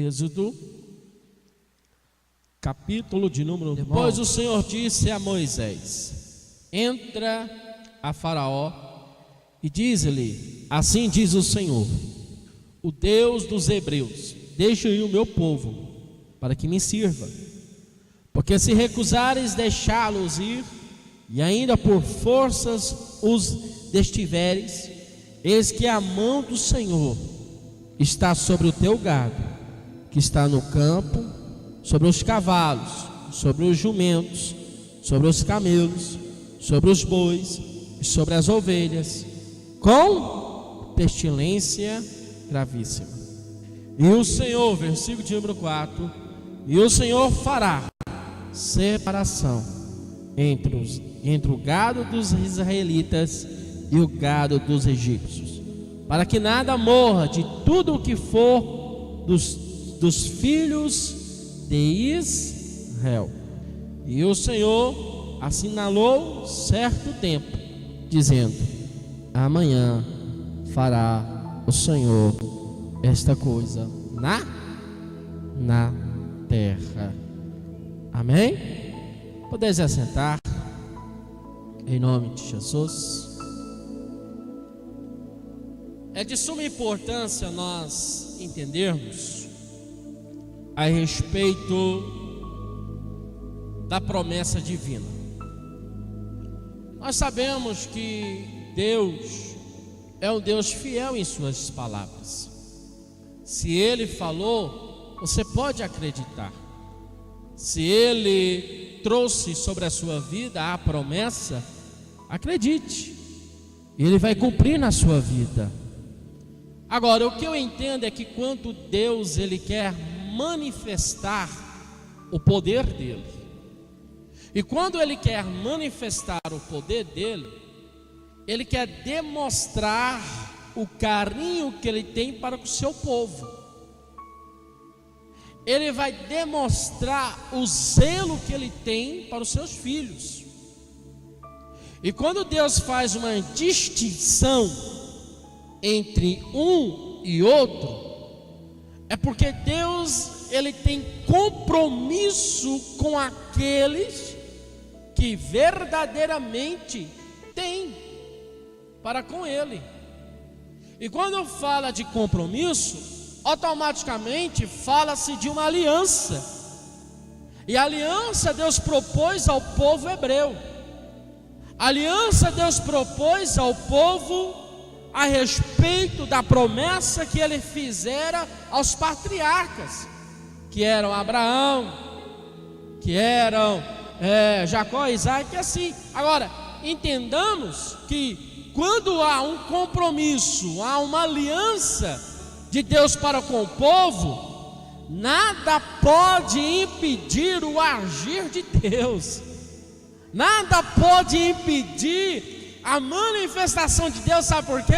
Êxodo, capítulo de número 9. Depois o Senhor disse a Moisés: entra a Faraó e diz-lhe: assim diz o Senhor, o Deus dos hebreus, deixa ir o meu povo, para que me sirva. Porque se recusares deixá-los ir, e ainda por forças os destiveres, eis que a mão do Senhor está sobre o teu gado, que está no campo, sobre os cavalos, sobre os jumentos, sobre os camelos, sobre os bois e sobre as ovelhas, com pestilência gravíssima. E o Senhor, versículo de número 4, e o Senhor fará separação entre o gado dos israelitas e o gado dos egípcios, para que nada morra de tudo o que for dos filhos de Israel. E o Senhor assinalou certo tempo, dizendo: amanhã fará o Senhor esta coisa na terra. Amém? Podeis assentar, em nome de Jesus. É de suma importância nós entendermos a respeito da promessa divina. Nós sabemos que Deus é um Deus fiel em suas palavras. Se Ele falou, você pode acreditar. Se Ele trouxe sobre a sua vida a promessa, acredite, Ele vai cumprir na sua vida. Agora, o que eu entendo é que quando Deus Ele quer manifestar o poder dele, e quando Ele quer manifestar o poder dele, Ele quer demonstrar o carinho que Ele tem para o seu povo. Ele vai demonstrar o zelo que Ele tem para os seus filhos. E quando Deus faz uma distinção entre um e outro, é porque Deus Ele tem compromisso com aqueles que verdadeiramente têm para com Ele. E quando fala de compromisso, automaticamente fala-se de uma aliança. E a aliança Deus propôs ao povo hebreu. A aliança Deus propôs ao povo a respeito da promessa que Ele fizera aos patriarcas, que eram Abraão, que eram Jacó, Isaac e assim. Agora, entendamos que quando há um compromisso, há uma aliança de Deus para com o povo, nada pode impedir o agir de Deus, nada pode impedir a manifestação de Deus. Sabe por quê?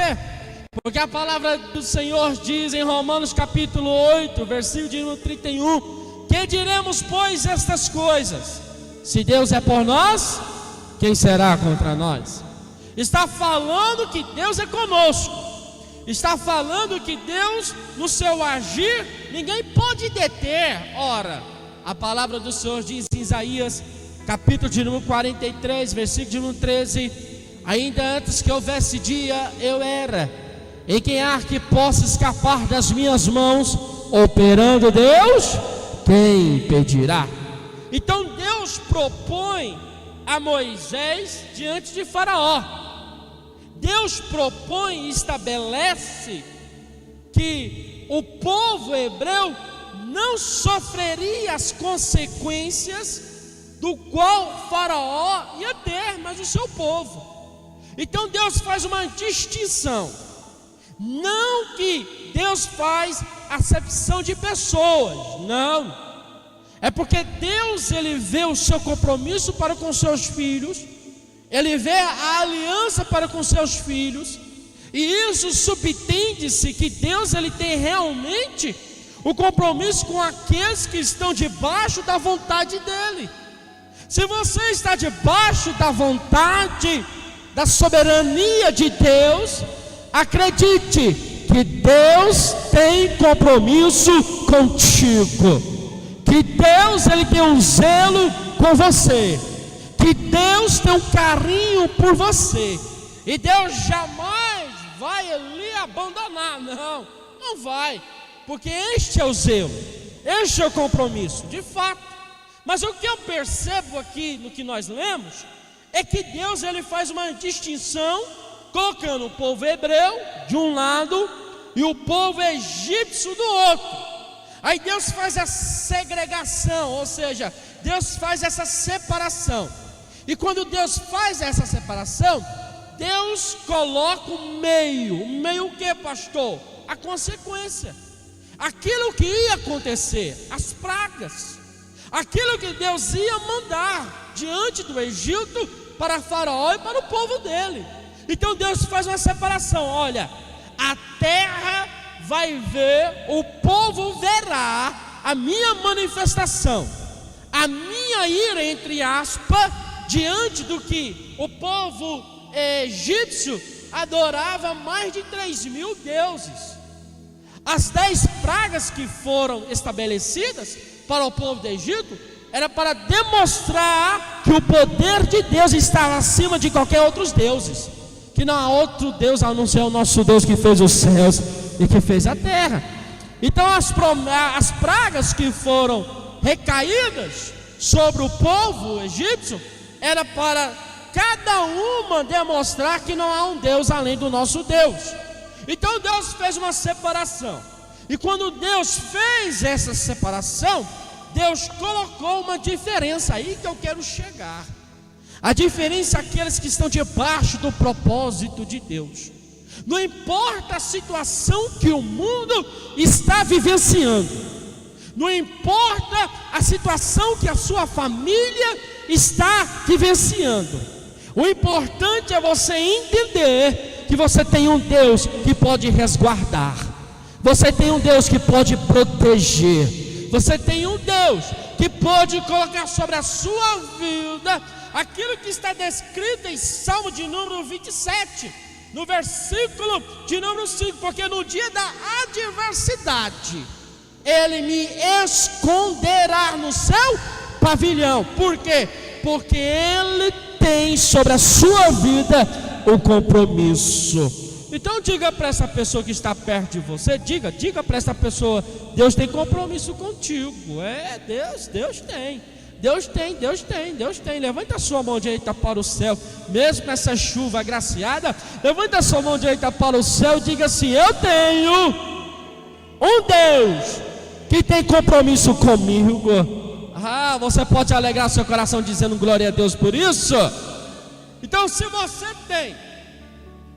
Porque a palavra do Senhor diz em Romanos capítulo 8, versículo de número 31, que diremos pois estas coisas? Se Deus é por nós, quem será contra nós? Está falando que Deus é conosco. Está falando que Deus, no seu agir, ninguém pode deter. Ora, a palavra do Senhor diz em Isaías, capítulo de número 43, versículo de número 13: ainda antes que houvesse dia, eu era, e quem há que possa escapar das minhas mãos? Operando Deus, quem impedirá? Então Deus propõe a Moisés diante de Faraó. Deus propõe e estabelece que o povo hebreu não sofreria as consequências do qual Faraó ia ter, mas o seu povo. Então Deus faz uma distinção. Não que Deus faz acepção de pessoas, não. É porque Deus Ele vê o seu compromisso para com seus filhos, Ele vê a aliança para com seus filhos, e isso subtende-se que Deus Ele tem realmente o compromisso com aqueles que estão debaixo da vontade dEle. Se você está debaixo da vontade, da soberania de Deus, acredite, que Deus tem compromisso contigo, que Deus ele tem um zelo com você, que Deus tem um carinho por você, e Deus jamais vai lhe abandonar, não vai, porque este é o zelo, este é o compromisso, de fato. Mas o que eu percebo aqui no que nós lemos é que Deus ele faz uma distinção, colocando o povo hebreu de um lado e o povo egípcio do outro. Aí Deus faz a segregação, ou seja, Deus faz essa separação. E quando Deus faz essa separação, Deus coloca o meio o que, pastor? A consequência, aquilo que ia acontecer, as pragas, aquilo que Deus ia mandar diante do Egito para Faraó e para o povo dele. Então Deus faz uma separação. Olha, a terra vai ver, o povo verá a minha manifestação, a minha ira, entre aspas, diante do que o povo egípcio adorava mais de 3.000 deuses. As 10 pragas que foram estabelecidas para o povo do Egito era para demonstrar que o poder de Deus estava acima de qualquer outros deuses, que não há outro Deus a não ser o nosso Deus que fez os céus e que fez a terra. Então as pragas que foram recaídas sobre o povo egípcio era para cada uma demonstrar que não há um Deus além do nosso Deus. Então Deus fez uma separação, e quando Deus fez essa separação, Deus colocou uma diferença, aí que eu quero chegar. A diferença é aqueles que estão debaixo do propósito de Deus. Não importa a situação que o mundo está vivenciando, não importa a situação que a sua família está vivenciando, o importante é você entender que você tem um Deus que pode resguardar, você tem um Deus que pode proteger, você tem um Deus que pode colocar sobre a sua vida aquilo que está descrito em Salmo de número 27, no versículo de número 5, porque no dia da adversidade Ele me esconderá no seu pavilhão. Por quê? Porque Ele tem sobre a sua vida o compromisso. Então diga para essa pessoa que está perto de você, diga para essa pessoa: Deus tem compromisso contigo. Deus tem. Levanta a sua mão direita para o céu, mesmo nessa chuva agraciada. Levanta a sua mão direita para o céu e diga assim: eu tenho um Deus que tem compromisso comigo. Você pode alegrar seu coração dizendo glória a Deus por isso. Então, se você tem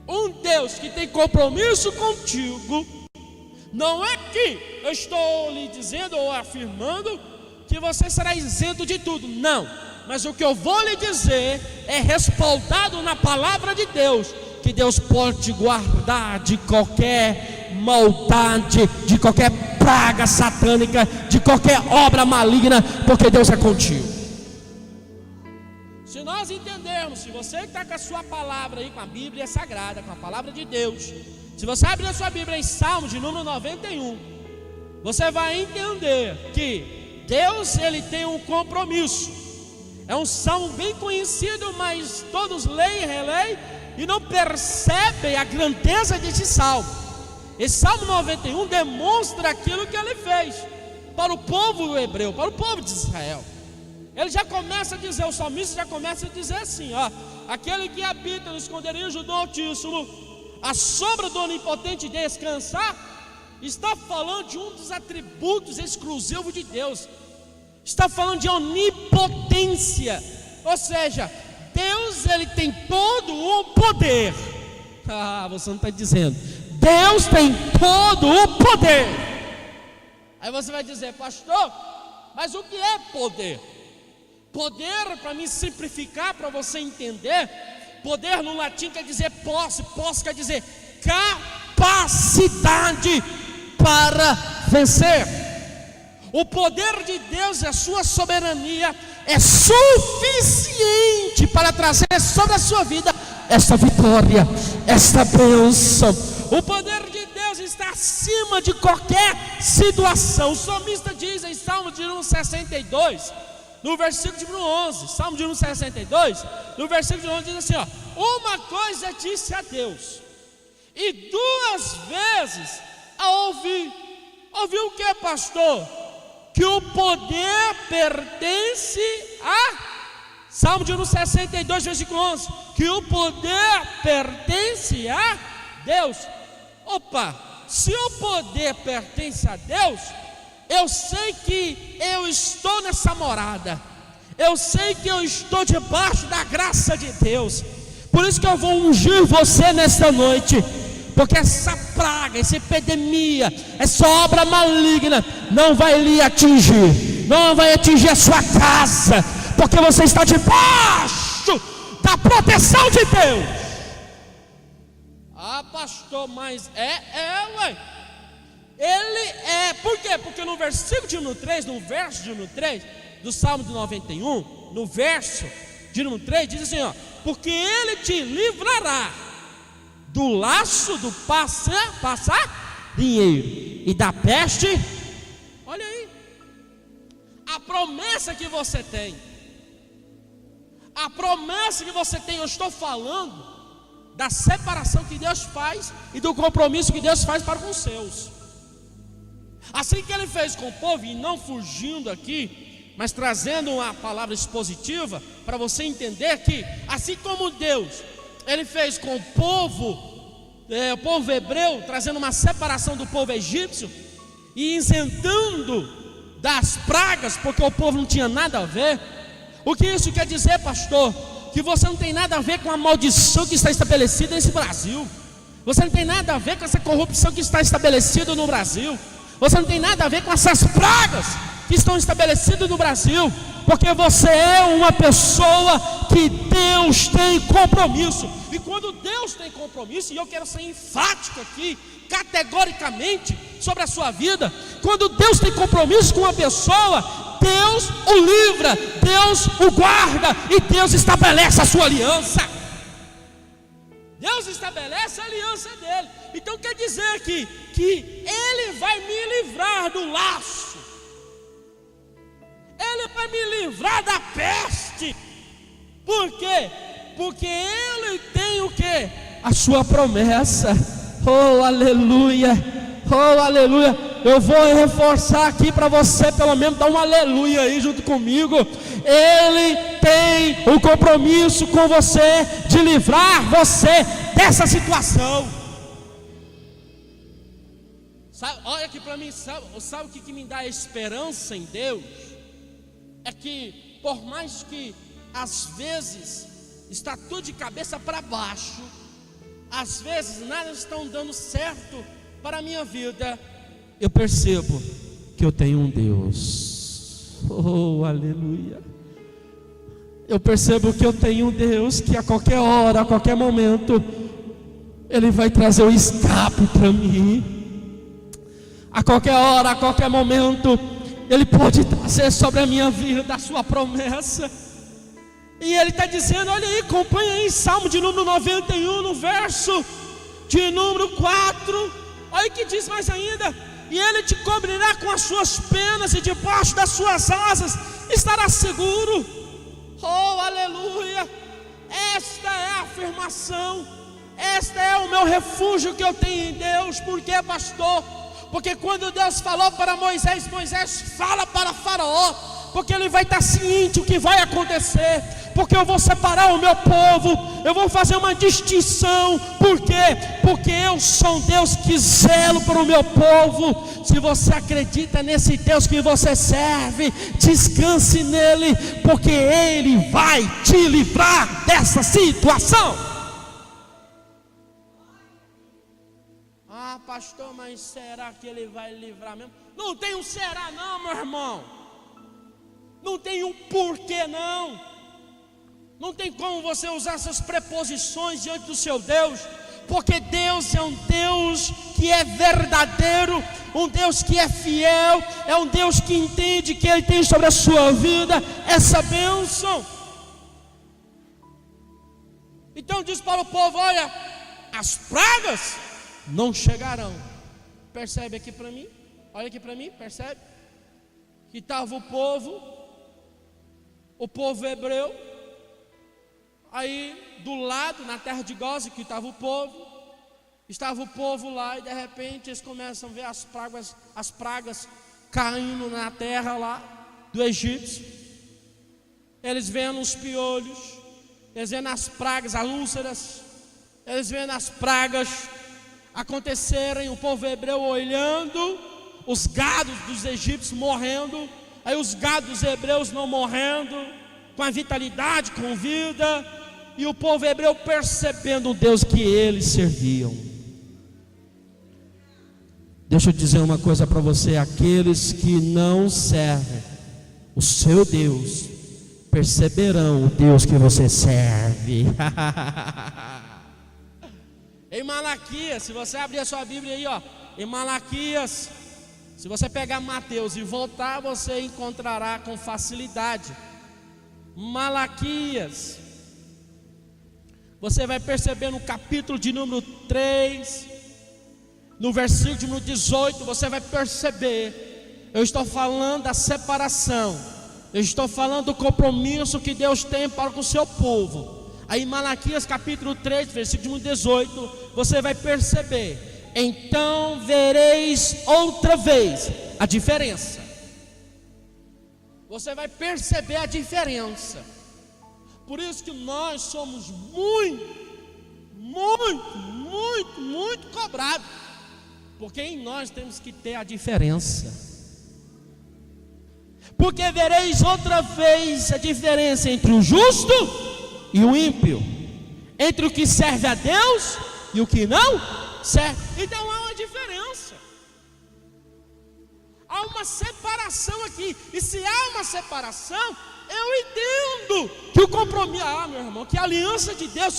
um Deus que tem compromisso contigo, não é que eu estou lhe dizendo ou afirmando que você será isento de tudo, não, mas o que eu vou lhe dizer é respaldado na palavra de Deus, que Deus pode te guardar de qualquer maldade, de qualquer praga satânica, de qualquer obra maligna, porque Deus é contigo. Se nós entendermos, se você está com a sua palavra aí, com a Bíblia Sagrada, com a palavra de Deus, se você abrir a sua Bíblia em Salmo de número 91, você vai entender que Deus ele tem um compromisso. É um salmo bem conhecido, mas todos leem e releem e não percebem a grandeza desse salmo. Esse Salmo 91 demonstra aquilo que ele fez para o povo hebreu, para o povo de Israel. Ele já começa a dizer, o salmista já começa a dizer assim: aquele que habita no esconderijo do Altíssimo, a sombra do Onipotente descansar. Está falando de um dos atributos exclusivos de Deus. Está falando de onipotência, ou seja, Deus ele tem todo o poder. Você não está dizendo, Deus tem todo o poder. Aí você vai dizer: pastor, mas o que é poder? Poder, para me simplificar, para você entender, poder no latim quer dizer posse, posse quer dizer capacidade para vencer. O poder de Deus e a sua soberania é suficiente para trazer sobre a sua vida esta vitória, esta bênção. O poder de Deus acima de qualquer situação. O salmista diz em Salmo de número 62, no versículo de número 11, Salmo de número 62, no versículo de 11 diz assim, ó: uma coisa disse a Deus, e 2 vezes a ouvi. Ouviu o que, pastor? Que o poder pertence a... Salmo de número 62, versículo 11, que o poder pertence a Deus. Opa, se o poder pertence a Deus, eu sei que eu estou nessa morada, eu sei que eu estou debaixo da graça de Deus. Por isso que eu vou ungir você nesta noite, porque essa praga, essa epidemia, essa obra maligna não vai lhe atingir, não vai atingir a sua casa, porque você está debaixo da proteção de Deus. Ah, pastor, mas ué. Ele é, por quê? Porque no versículo de número 3, no verso de número 3 do Salmo de 91, no verso de número 3, diz assim, ó: porque ele te livrará do laço do passarinheiro e da peste. Olha aí, a promessa que você tem, a promessa que você tem. Eu estou falando da separação que Deus faz e do compromisso que Deus faz para com os seus. Assim que ele fez com o povo, e não fugindo aqui, mas trazendo uma palavra expositiva para você entender que, assim como Deus, ele fez com o povo hebreu, trazendo uma separação do povo egípcio e isentando das pragas, porque o povo não tinha nada a ver. O que isso quer dizer, pastor? Que você não tem nada a ver com a maldição que está estabelecida nesse Brasil. Você não tem nada a ver com essa corrupção que está estabelecida no Brasil. Você não tem nada a ver com essas pragas que estão estabelecidas no Brasil, porque você é uma pessoa que Deus tem compromisso. E quando Deus tem compromisso, e eu quero ser enfático aqui, categoricamente, sobre a sua vida, quando Deus tem compromisso com uma pessoa, Deus o livra, Deus o guarda, e Deus estabelece a sua aliança. Deus estabelece a aliança dele. Então quer dizer que ele vai me livrar do laço, ele vai me livrar da peste. Por quê? Porque ele tem o quê? A sua promessa. Oh, aleluia, oh, aleluia. Eu vou reforçar aqui para você, pelo menos dar um aleluia aí junto comigo. Ele tem o compromisso com você de livrar você dessa situação. Sabe, olha aqui para mim, sabe o que me dá esperança em Deus? É que por mais que às vezes está tudo de cabeça para baixo, às vezes nada está dando certo para a minha vida, eu percebo que eu tenho um Deus. Oh, aleluia. Eu percebo que eu tenho um Deus que a qualquer hora, a qualquer momento, ele vai trazer o escape para mim. A qualquer hora, a qualquer momento, ele pode trazer sobre a minha vida a sua promessa. E ele está dizendo, olha aí, acompanha aí, Salmo de número 91, no verso de número 4. Olha o que diz mais ainda: e ele te cobrirá com as suas penas, e debaixo das suas asas estará seguro. Oh, aleluia. Esta é a afirmação, esta é o meu refúgio que eu tenho em Deus. Por quê, pastor? Porque quando Deus falou para Moisés, Moisés fala para Faraó, porque ele vai estar ciente o que vai acontecer. Porque eu vou separar o meu povo, eu vou fazer uma distinção. Por quê? Porque eu sou um Deus que zelo para o meu povo. Se você acredita nesse Deus que você serve, descanse nele, porque ele vai te livrar dessa situação. Ah, pastor, mas será que ele vai livrar mesmo? Não tem um será não, meu irmão. Não tem um porquê não. Não tem como você usar essas preposições diante do seu Deus, porque Deus é um Deus que é verdadeiro, um Deus que é fiel, é um Deus que entende que Ele tem sobre a sua vida essa bênção. Então diz para o povo: olha, as pragas não chegarão, percebe aqui para mim, olha aqui para mim, percebe? Que estava o povo hebreu, aí do lado, na terra de Gósen, que estava o povo lá, e de repente eles começam a ver as pragas caindo na terra lá do egípcio. Eles vendo os piolhos, eles vendo as pragas, as úlceras, eles vendo as pragas acontecerem, o povo hebreu olhando, os gados dos egípcios morrendo, aí os gados dos hebreus não morrendo, com a vitalidade, com vida, e o povo hebreu percebendo o Deus que eles serviam. Deixa eu dizer uma coisa para você: aqueles que não servem o seu Deus perceberão o Deus que você serve. Em Malaquias, se você abrir a sua Bíblia aí, ó, em Malaquias, se você pegar Mateus e voltar, você encontrará com facilidade. Malaquias, você vai perceber no capítulo de número 3, no versículo de número 18, você vai perceber, eu estou falando da separação, eu estou falando do compromisso que Deus tem para com o seu povo. Aí em Malaquias capítulo 3, versículo 18, você vai perceber: então vereis outra vez a diferença. Você vai perceber a diferença. Por isso que nós somos muito cobrados, porque em nós temos que ter a diferença. Porque vereis outra vez a diferença entre o justo e o ímpio, entre o que serve a Deus e o que não serve. Então há uma diferença, há uma separação aqui. E se há uma separação, eu entendo que o compromisso, meu irmão, que a aliança de Deus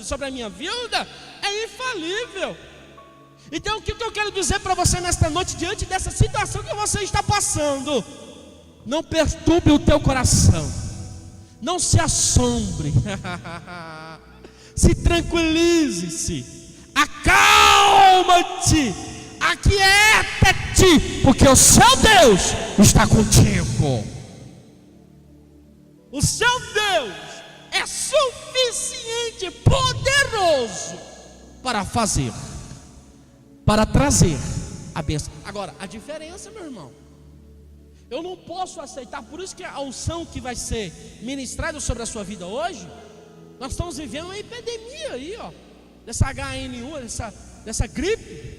sobre a minha vida é infalível. Então o que eu quero dizer para você nesta noite, diante dessa situação que você está passando: não perturbe o teu coração, não se assombre, se tranquilize-se, acalma-te, aquieta-te, porque o seu Deus está contigo. O seu Deus é suficiente, poderoso para fazer, para trazer a bênção. Agora, a diferença, meu irmão, eu não posso aceitar. Por isso que a unção que vai ser ministrada sobre a sua vida hoje, nós estamos vivendo uma epidemia aí, ó, dessa H1N1, dessa gripe,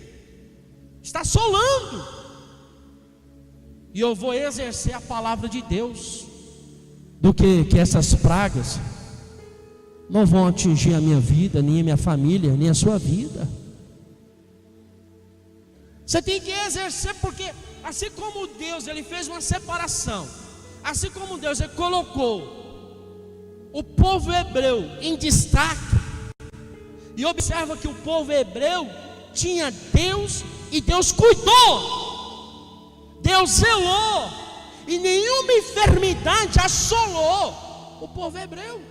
está assolando. E eu vou exercer a palavra de Deus, do que essas pragas não vão atingir a minha vida, nem a minha família, nem a sua vida. Você tem que exercer, porque assim como Deus ele fez uma separação, assim como Deus ele colocou o povo hebreu em destaque, e observa que o povo hebreu tinha Deus, e Deus cuidou, Deus zelou, e nenhuma enfermidade assolou o povo hebreu,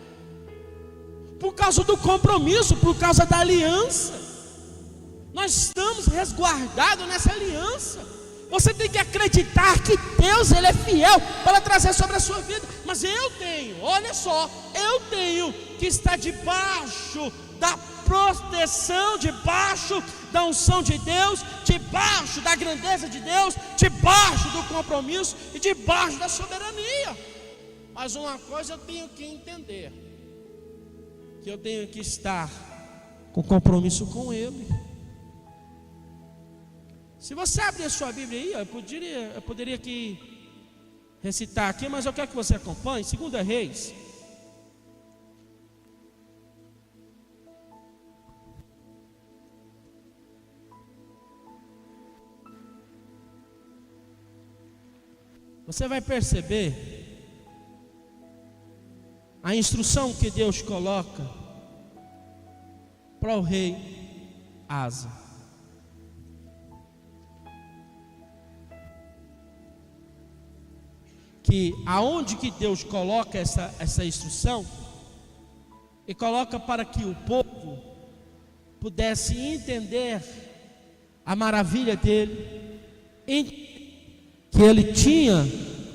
por causa do compromisso, por causa da aliança. Nós estamos resguardados nessa aliança. Você tem que acreditar que Deus ele é fiel para trazer sobre a sua vida. Mas eu tenho, olha só, eu tenho que estar debaixo da proteção, debaixo da unção de Deus, debaixo da grandeza de Deus, debaixo do compromisso e debaixo da soberania. Mas uma coisa eu tenho que entender, que eu tenho que estar com compromisso com Ele. Se você abrir a sua Bíblia aí, eu poderia aqui recitar aqui, mas eu quero que você acompanhe 2 Reis. Você vai perceber a instrução que Deus coloca para o rei Asa. Que aonde que Deus coloca essa instrução, e coloca para que o povo pudesse entender a maravilha dele, em que ele tinha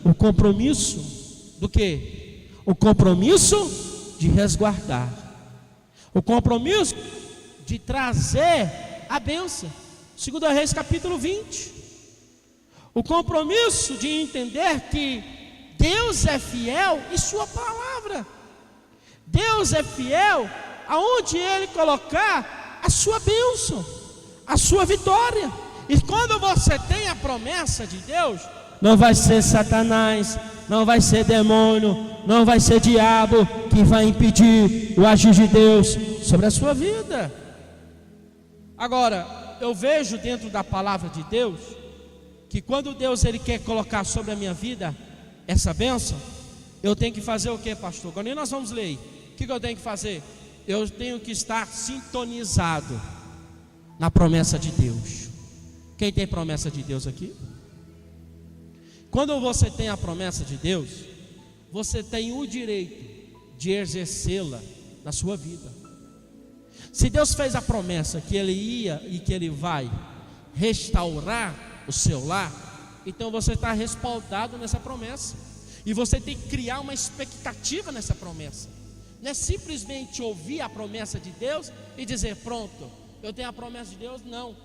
o compromisso do quê? O compromisso de resguardar, o compromisso de trazer a bênção. 2 Reis capítulo 20, o compromisso de entender que Deus é fiel em sua palavra. Deus é fiel aonde Ele colocar a sua bênção, a sua vitória. E quando você tem a promessa de Deus, não vai ser Satanás, não vai ser demônio, não vai ser diabo que vai impedir o agir de Deus sobre a sua vida. Agora, eu vejo dentro da palavra de Deus que quando Deus Ele quer colocar sobre a minha vida essa bênção, eu tenho que fazer o que, pastor? Quando nós vamos ler, o que eu tenho que fazer? Eu tenho que estar sintonizado na promessa de Deus. Quem tem promessa de Deus aqui? Quando você tem a promessa de Deus, você tem o direito de exercê-la na sua vida. Se Deus fez a promessa que Ele ia e que Ele vai restaurar o seu lar, então você está respaldado nessa promessa. E você tem que criar uma expectativa nessa promessa. Não é simplesmente ouvir a promessa de Deus e dizer, pronto, eu tenho a promessa de Deus. Não.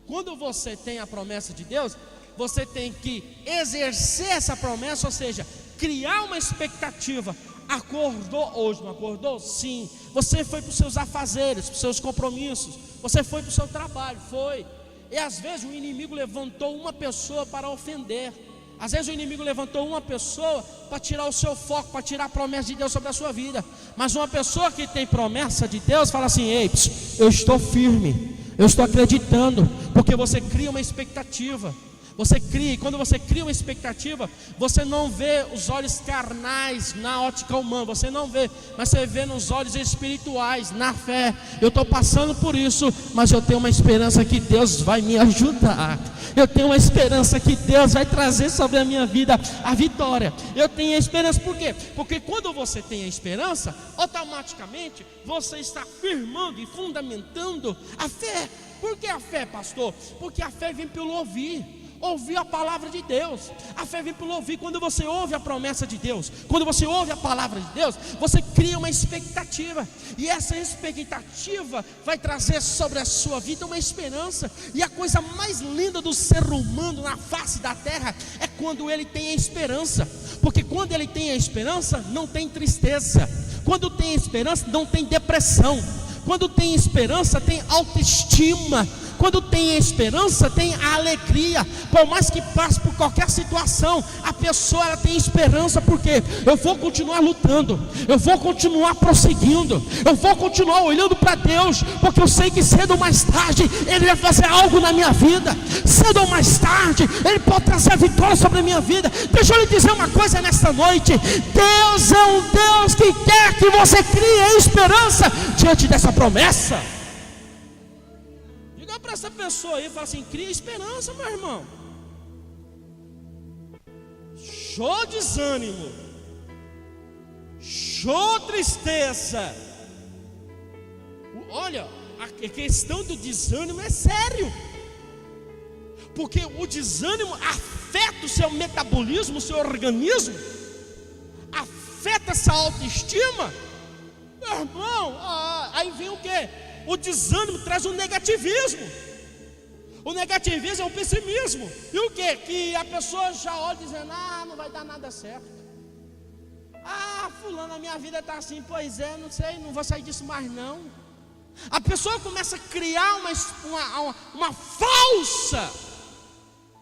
Quando você tem a promessa de Deus, você tem que exercer essa promessa, ou seja, criar uma expectativa. Acordou hoje, não acordou? Sim. Você foi para os seus afazeres, para os seus compromissos, você foi para o seu trabalho, foi. E às vezes o inimigo levantou uma pessoa para ofender. Às vezes o inimigo levantou uma pessoa para tirar o seu foco, para tirar a promessa de Deus sobre a sua vida. Mas uma pessoa que tem promessa de Deus fala assim, ei, eu estou firme, eu estou acreditando, porque você cria uma expectativa. Você cria, e quando você cria uma expectativa, você não vê os olhos carnais na ótica humana, você não vê, mas você vê nos olhos espirituais, na fé. Eu estou passando por isso, mas eu tenho uma esperança que Deus vai me ajudar. Eu tenho uma esperança que Deus vai trazer sobre a minha vida a vitória. Eu tenho a esperança, por quê? Porque quando você tem a esperança, automaticamente você está firmando e fundamentando a fé. Por que a fé, pastor? Porque a fé vem pelo ouvir a palavra de Deus. A fé vem pelo ouvir. Quando você ouve a promessa de Deus, quando você ouve a palavra de Deus, você cria uma expectativa, e essa expectativa vai trazer sobre a sua vida uma esperança. E a coisa mais linda do ser humano na face da terra é quando ele tem a esperança, porque quando ele tem a esperança, não tem tristeza. Quando tem esperança, não tem depressão. Quando tem esperança, tem autoestima. Quando tem esperança, tem a alegria. Por mais que passe por qualquer situação, a pessoa ela tem esperança, porque eu vou continuar lutando, eu vou continuar prosseguindo, eu vou continuar olhando para Deus, porque eu sei que cedo ou mais tarde Ele vai fazer algo na minha vida. Cedo ou mais tarde Ele pode trazer a vitória sobre a minha vida. Deixa eu lhe dizer uma coisa nesta noite: Deus é um Deus que quer que você crie esperança diante dessa promessa. Diga para essa pessoa aí, fala assim: cria esperança, meu irmão. Show desânimo, show tristeza. Olha, a questão do desânimo é sério, porque o desânimo afeta o seu metabolismo, o seu organismo, afeta essa autoestima. Meu irmão, aí vem o que? O desânimo traz um negativismo. O negativismo é o pessimismo. E o que? Que a pessoa já olha dizendo: não vai dar nada certo. Fulano, a minha vida está assim. Pois é, não sei, não vou sair disso mais não. A pessoa começa a criar uma falsa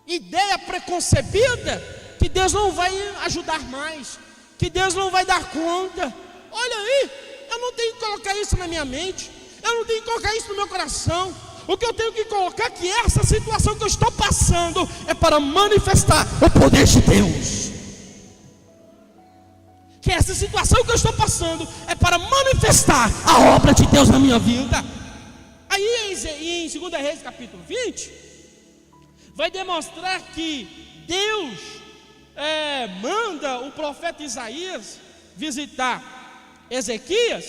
ideia preconcebida, que Deus não vai ajudar mais, que Deus não vai dar conta. Olha aí, eu não tenho que colocar isso na minha mente, eu não tenho que colocar isso no meu coração. O que eu tenho que colocar é que essa situação que eu estou passando é para manifestar o poder de Deus. Que essa situação que eu estou passando é para manifestar a obra de Deus na minha vida. Aí em 2 Reis capítulo 20, vai demonstrar que Deus manda o profeta Isaías visitar Ezequias,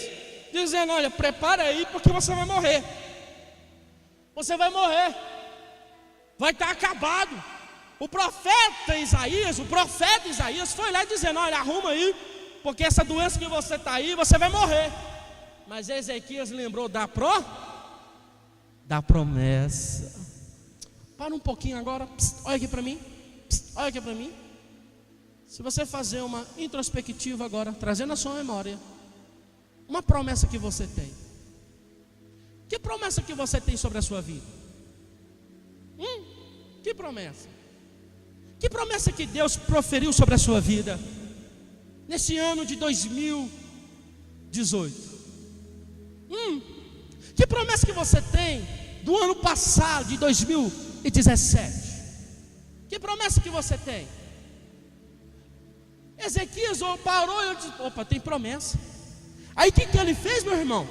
dizendo: olha, prepara aí, porque você vai morrer. Você vai morrer. vai estar acabado. O profeta Isaías foi lá dizendo: olha, arruma aí, porque essa doença que você está aí, você vai morrer. Mas Ezequias lembrou da promessa. Para um pouquinho agora, olha aqui para mim, olha aqui para mim. Se você fazer uma introspectiva agora, trazendo a sua memória, uma promessa que você tem. Que promessa que você tem sobre a sua vida? Que promessa? Que promessa que Deus proferiu sobre a sua vida nesse ano de 2018? Que promessa que você tem do ano passado, de 2017? Que promessa que você tem? Ezequias parou e disse: opa, tem promessa. Aí o que ele fez, meu irmão?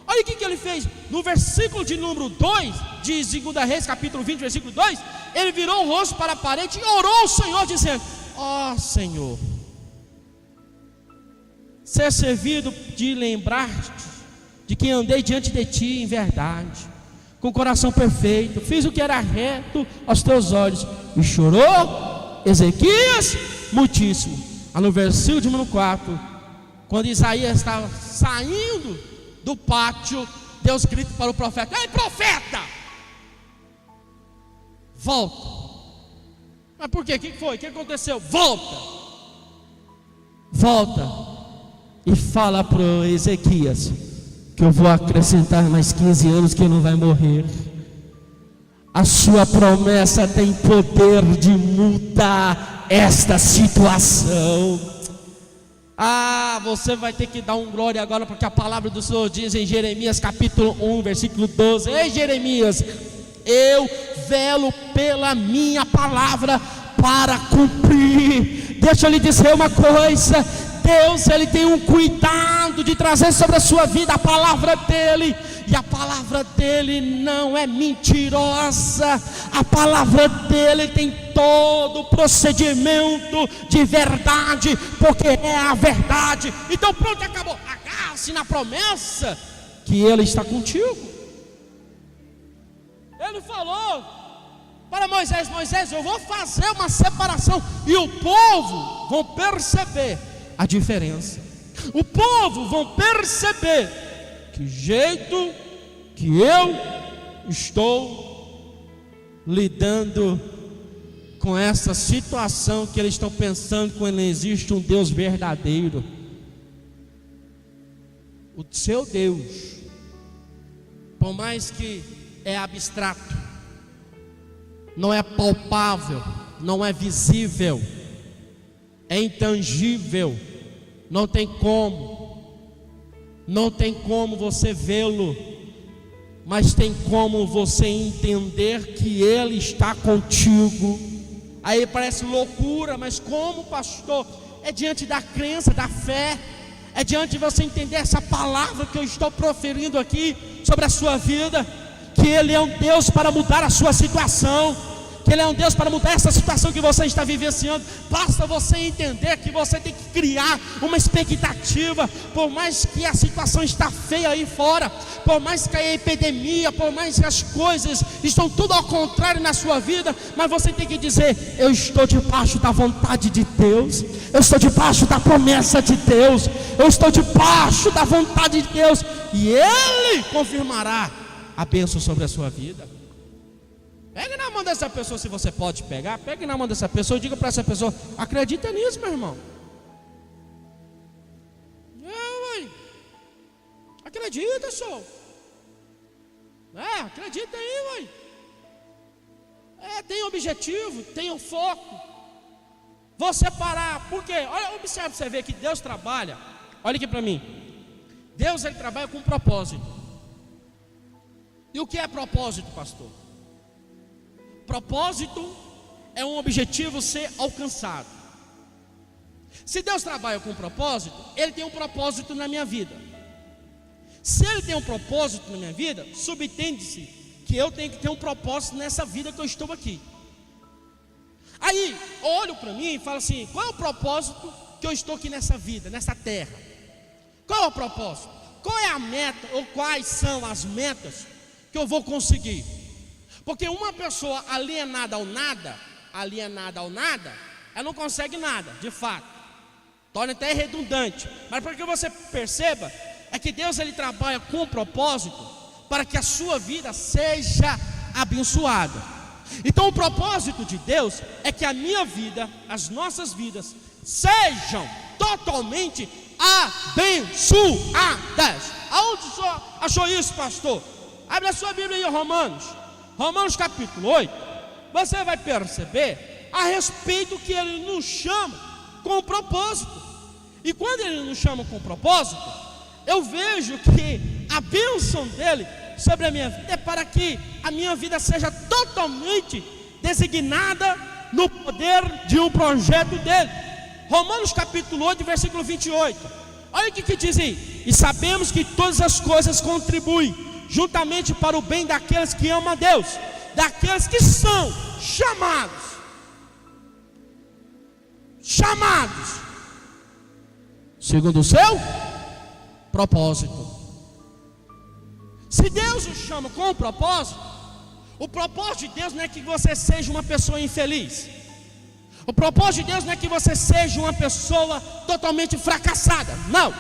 Olha o que ele fez. No versículo de número 2 de 2 Reis, capítulo 20, versículo 2, ele virou o rosto para a parede e orou ao Senhor, dizendo: ó Senhor, ser servido de lembrar-te de que andei diante de ti em verdade, com o coração perfeito, fiz o que era reto aos teus olhos. E chorou Ezequias muitíssimo. No versículo de número 4, quando Isaías estava saindo do pátio, Deus grita para o profeta: ei, profeta, volta. Mas por quê? O que foi? O que aconteceu? Volta e fala para o Ezequias que eu vou acrescentar mais 15 anos, que ele não vai morrer. A sua promessa tem poder de mudar esta situação. Você vai ter que dar um glória agora, porque a palavra do Senhor diz em Jeremias capítulo 1, versículo 12: ei, Jeremias, eu velo pela minha palavra para cumprir. Deixa eu lhe dizer uma coisa: Deus, Ele tem um cuidado de trazer sobre a sua vida a palavra dEle, e a palavra dEle não é mentirosa. A palavra dEle tem todo o procedimento de verdade, porque é a verdade. Então pronto, acabou. Agarre-se na promessa que Ele está contigo. Ele falou para Moisés: Moisés, eu vou fazer uma separação, e o povo vão perceber a diferença. O povo vão perceber que jeito que eu estou lidando com essa situação, que eles estão pensando que não existe um Deus verdadeiro. O seu Deus, por mais que é abstrato, não é palpável, não é visível, é intangível, não tem como você vê-lo, mas tem como você entender que Ele está contigo. Aí parece loucura, mas como, pastor? É diante da crença, da fé, é diante de você entender essa palavra que eu estou proferindo aqui sobre a sua vida, que Ele é um Deus para mudar a sua situação, que Ele é um Deus para mudar essa situação que você está vivenciando. Basta você entender que você tem que criar uma expectativa. Por mais que a situação está feia aí fora, por mais que a epidemia, por mais que as coisas estão tudo ao contrário na sua vida, mas você tem que dizer: eu estou debaixo da vontade de Deus, eu estou debaixo da promessa de Deus, eu estou debaixo da vontade de Deus, e Ele confirmará a bênção sobre a sua vida. Pegue na mão dessa pessoa, se você pode pegar, pegue na mão dessa pessoa e diga para essa pessoa: acredita nisso, meu irmão. Acredita, senhor. Acredita aí, tem objetivo, tem um foco. Você parar, por quê? Olha, observe, você vê que Deus trabalha. Olha aqui para mim. Deus, Ele trabalha com propósito. E o que é propósito, pastor? Propósito é um objetivo ser alcançado. Se Deus trabalha com propósito, Ele tem um propósito na minha vida. Se Ele tem um propósito na minha vida, subentende-se que eu tenho que ter um propósito nessa vida que eu estou aqui. Aí, olho para mim e falo assim: qual é o propósito que eu estou aqui nessa vida, nessa terra? Qual é o propósito? Qual é a meta, ou quais são as metas que eu vou conseguir? Porque uma pessoa alienada ao nada, ela não consegue nada, de fato. Torna até redundante. Mas para que você perceba, é que Deus ele trabalha com um propósito para que a sua vida seja abençoada. Então o propósito de Deus é que a minha vida, as nossas vidas, sejam totalmente abençoadas. Aonde o senhor achou isso, pastor? Abre a sua Bíblia aí, Romanos capítulo 8. Você vai perceber a respeito que ele nos chama com propósito. E quando ele nos chama com propósito, eu vejo que a bênção dele sobre a minha vida é para que a minha vida seja totalmente designada no poder de um projeto dele. Romanos capítulo 8, versículo 28. Olha o que diz aí: e sabemos que todas as coisas contribuem juntamente para o bem daqueles que amam a Deus, daqueles que são chamados segundo o seu propósito. Se Deus o chama com um propósito, o propósito de Deus não é que você seja uma pessoa infeliz. O propósito de Deus não é que você seja uma pessoa totalmente fracassada. Não.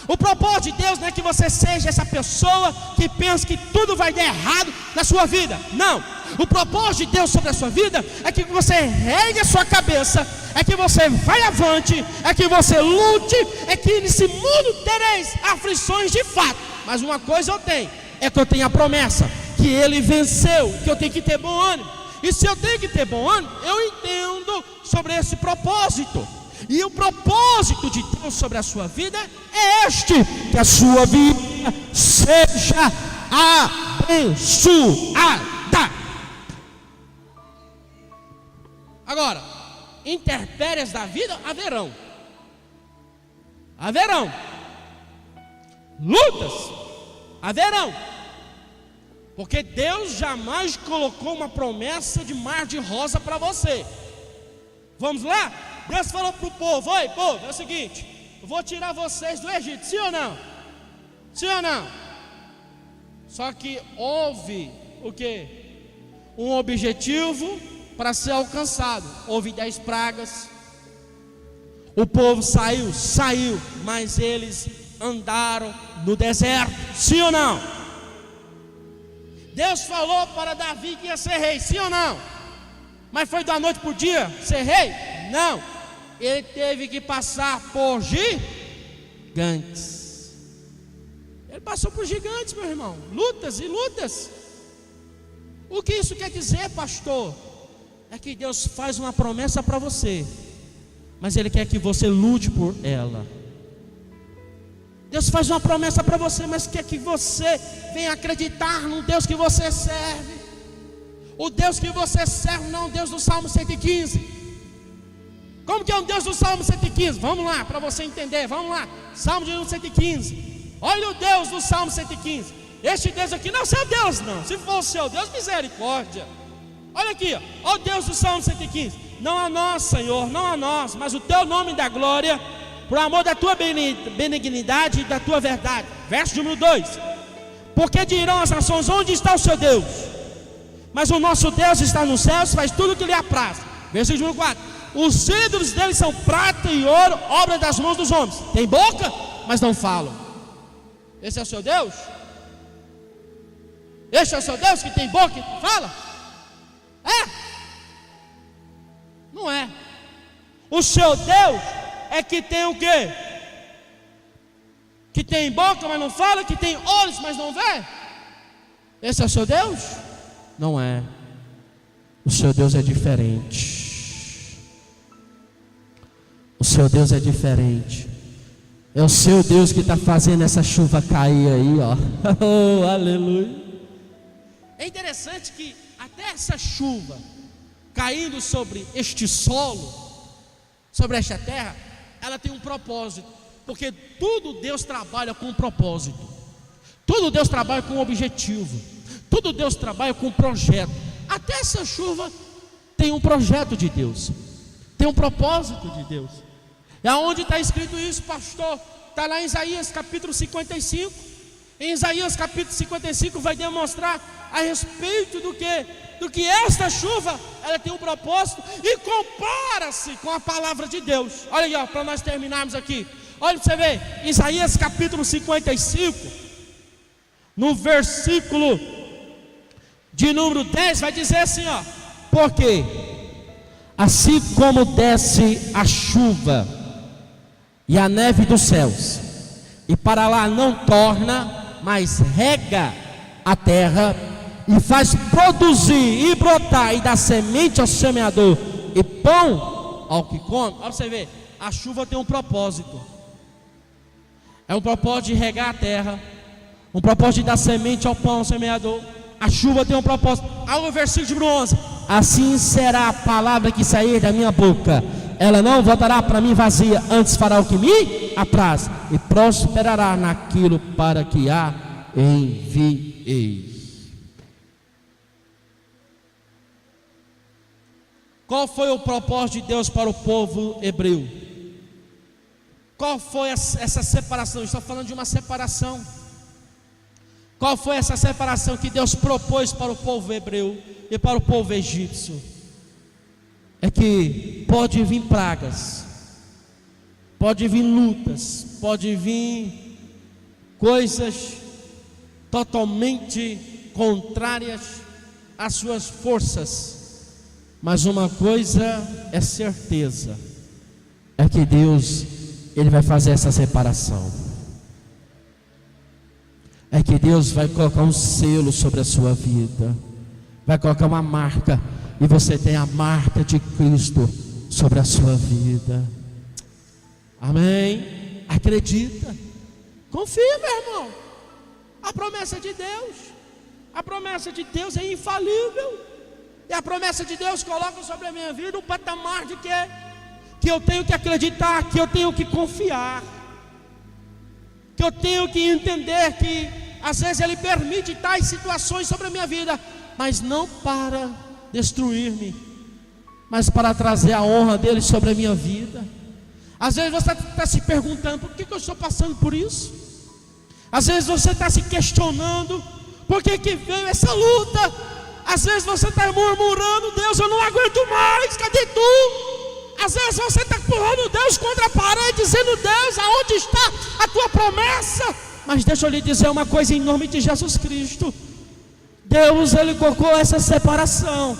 O propósito de Deus não é que você seja essa pessoa que pensa que tudo vai dar errado na sua vida. Não. O propósito de Deus sobre a sua vida é que você ergue a sua cabeça, é que você vai avante, é que você lute, é que nesse mundo tereis aflições de fato. Mas uma coisa eu tenho, é que eu tenho a promessa que Ele venceu, que eu tenho que ter bom ânimo. E se eu tenho que ter bom ânimo, eu entendo sobre esse propósito. E o propósito de Deus sobre a sua vida é este: que a sua vida seja abençoada. Agora, intempéries da vida haverão. Lutas haverão. Porque Deus jamais colocou uma promessa de mar de rosa para você. Vamos lá? Deus falou para o povo: oi povo, é o seguinte, eu vou tirar vocês do Egito, sim ou não? Sim ou não? Só que houve o quê? Um objetivo para ser alcançado. Houve 10 pragas. O povo saiu, mas eles andaram no deserto, sim ou não? Deus falou para Davi que ia ser rei, sim ou não? Mas foi da noite para o dia ser rei? Não. Ele teve que passar por gigantes. Ele passou por gigantes, meu irmão. Lutas e lutas. O que isso quer dizer, pastor? É que Deus faz uma promessa para você, mas Ele quer que você lute por ela. Deus faz uma promessa para você, mas quer que você venha acreditar no Deus que você serve. O Deus que você serve não é o Deus do Salmo 115. Como que é o Deus do Salmo 115? Vamos lá, para você entender, vamos lá. Salmo de 115. Olha o Deus do Salmo 115. Este Deus aqui não é o seu Deus, não. Se for o seu Deus, misericórdia. Olha aqui, ó o Deus do Salmo 115. Não a nós, Senhor, não a nós, mas o teu nome da glória, por amor da tua benignidade e da tua verdade. Verso número 2. Porque dirão as nações: onde está o seu Deus? Mas o nosso Deus está nos céus, faz tudo o que lhe apraz. Versículo 4. Os ídolos deles são prata e ouro, obra das mãos dos homens. Tem boca, mas não falam. Esse é o seu Deus? Esse é o seu Deus que tem boca e não fala? É? Não é. O seu Deus é que tem o quê? Que tem boca, mas não fala, que tem olhos, mas não vê? Esse é o seu Deus? Não é. O seu Deus é diferente. O seu Deus é diferente. É o seu Deus que está fazendo essa chuva cair aí, ó. Oh, aleluia. É interessante que até essa chuva caindo sobre este solo, sobre esta terra, ela tem um propósito. Porque tudo Deus trabalha com um propósito. Tudo Deus trabalha com um objetivo. Tudo Deus trabalha com um projeto. Até essa chuva tem um projeto de Deus, tem um propósito de Deus. É onde está escrito isso, pastor? Está lá em Isaías capítulo 55. Em Isaías capítulo 55 vai demonstrar a respeito do que esta chuva, ela tem um propósito e compara-se com a palavra de Deus. Olha aí, para nós terminarmos aqui. Olha para você ver, Isaías capítulo 55, no versículo de número 10, vai dizer assim, ó: porque assim como desce a chuva e a neve dos céus, e para lá não torna, mas rega a terra, e faz produzir e brotar, e dá semente ao semeador, e pão ao que come. Olha para você ver, a chuva tem um propósito. É um propósito de regar a terra, um propósito de dar semente ao pão ao semeador. A chuva tem um propósito. Olha o versículo de 11: assim será a palavra que sair da minha boca, ela não voltará para mim vazia, antes fará o que me apraz, e prosperará naquilo para que a enviei. Qual foi o propósito de Deus para o povo hebreu? Qual foi essa separação? Estou falando de uma separação. Qual foi essa separação que Deus propôs para o povo hebreu e para o povo egípcio? É que pode vir pragas, pode vir lutas, pode vir coisas totalmente contrárias às suas forças, mas uma coisa é certeza, é que Deus, Ele vai fazer essa separação. É que Deus vai colocar um selo sobre a sua vida, vai colocar uma marca, e você tem a marca de Cristo sobre a sua vida. Amém? Acredita, confia, meu irmão. A promessa de Deus é infalível, e a promessa de Deus coloca sobre a minha vida um patamar de que eu tenho que acreditar, que eu tenho que confiar, que eu tenho que entender que às vezes Ele permite tais situações sobre a minha vida, mas não para destruir-me, mas para trazer a honra dEle sobre a minha vida. Às vezes você está se perguntando: por que eu estou passando por isso? Às vezes você está se questionando: por que veio essa luta? Às vezes você está murmurando: Deus, eu não aguento mais, cadê tu? Às vezes você está empurrando Deus contra a parede, dizendo: Deus, aonde está a tua promessa? Mas deixa eu lhe dizer uma coisa em nome de Jesus Cristo. Deus, Ele colocou essa separação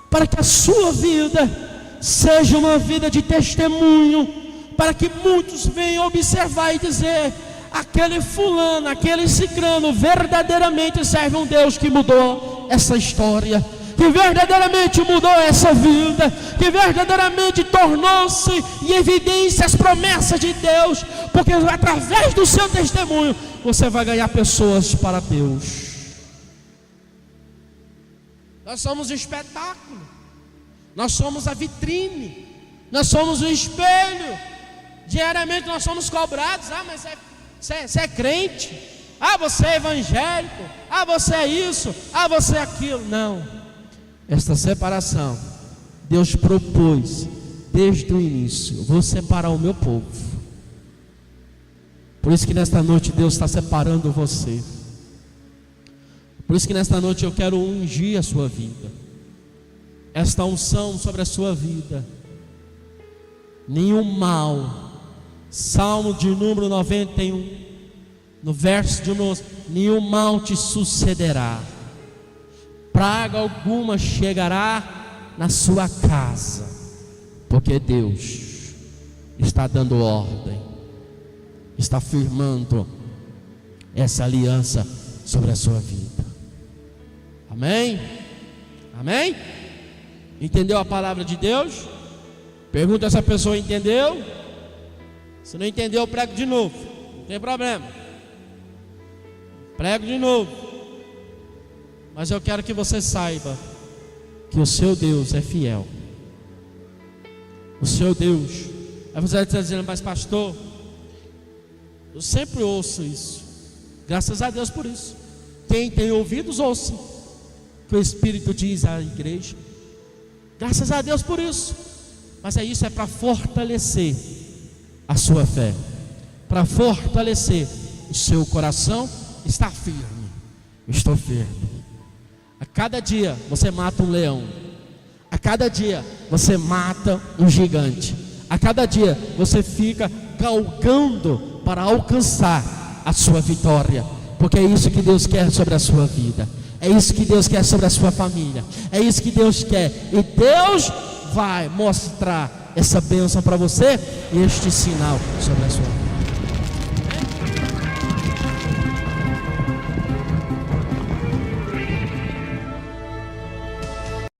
para que a sua vida seja uma vida de testemunho, para que muitos venham observar e dizer: aquele fulano, aquele cicrano verdadeiramente serve um Deus que mudou essa história, que verdadeiramente mudou essa vida, que verdadeiramente tornou-se em evidência as promessas de Deus, porque através do seu testemunho você vai ganhar pessoas para Deus. Nós somos o espetáculo, nós somos a vitrine, nós somos o espelho. Diariamente nós somos cobrados: ah, mas você é crente, ah, você é evangélico, ah, você é isso, ah, você é aquilo. Não, esta separação Deus propôs desde o início: vou separar o meu povo. Por isso que nesta noite Deus está separando você. Por isso que nesta noite eu quero ungir a sua vida, esta unção sobre a sua vida. Nenhum mal, Salmo de número 91, no verso de 11: nenhum mal te sucederá, praga alguma chegará na sua casa, porque Deus está dando ordem, está firmando essa aliança sobre a sua vida. Amém? Amém? Entendeu a palavra de Deus? Pergunta se a pessoa entendeu. Se não entendeu, eu prego de novo, não tem problema, prego de novo. Mas eu quero que você saiba que o seu Deus é fiel. O seu Deus. Aí você está dizendo: mas pastor, eu sempre ouço isso. Graças a Deus por isso. Quem tem ouvidos, ouça que o Espírito diz à igreja. Graças a Deus por isso. Mas isso é para fortalecer a sua fé, para fortalecer o seu coração está firme. Estou firme. A cada dia você mata um leão. A cada dia você mata um gigante. A cada dia você fica galgando para alcançar a sua vitória. Porque é isso que Deus quer sobre a sua vida. É isso que Deus quer sobre a sua família. É isso que Deus quer. E Deus vai mostrar essa bênção para você, este sinal sobre a sua vida.